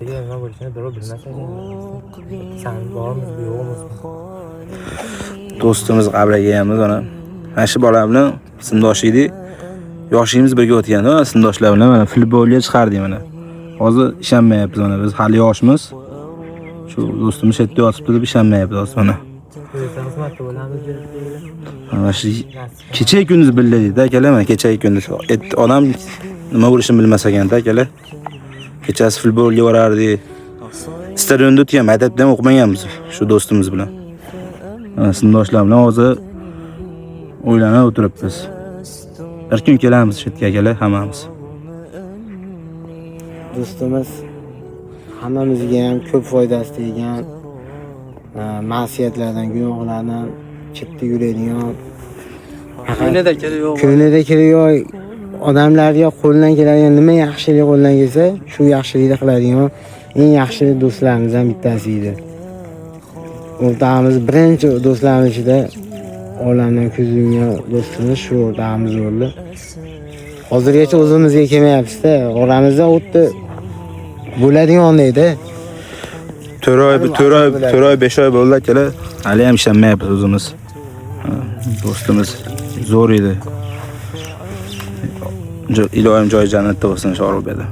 Nima bo'lishini birov bilmas ekan. San bormiz, yo'qmiz. Do'stimiz qabriga kelganmiz ona. Mana shu bola bilan sindosh edik. Yoshimiz birga o'tganda, sindoshlar bilan mana futbolga chiqardik mana. Hozir ishonmayapmiz mana biz hali yoshmiz. Shu do'stimiz chetda yotibdi deb ishonmayapmiz mana. Xizmatda bo'lamiz deb. Mana shu kecha kunduz bildik-da, akalar, mana kecha kunduz. Odam nima bo'lishini bilmas ekan-da, akalar. Kechasi futbolga borardik. Stadionda o'tgan, maktabda ham o'qimaganmiz shu do'stimiz bilan. Sindoshlar bilan hozir o'ylanib o'tiribmiz. Bir kun kelamiz shu yerga akalar, hammamiz. Do'stimiz hammamizga ham ko'p foydasi tegan, ma'siyatlardan, gunohlardan chetda yuradigan, kunida kelib odamlarga qo'ldan keladigan nima yaxshilik qo'ldan kelsa, shu yaxshilikni qiladigan eng yaxshi do'stlarimizdan bittasi edi. O'rtamiz birinchi do'stlarimiz ichida olamdan ko'z yumgan do'stimiz shu o'rtamiz bo'ldi. Hozirgacha o'zimizga kelmayapsiz-da, oramizda o'tdi bo'ladigan edi. 4 oy 5 oy bo'ldi akalar. Hali ham ishonmayapmiz o'zimiz. Do'stimiz zo'r edi. Ilohim joyi jannatda bo'lsin Shoruh beda.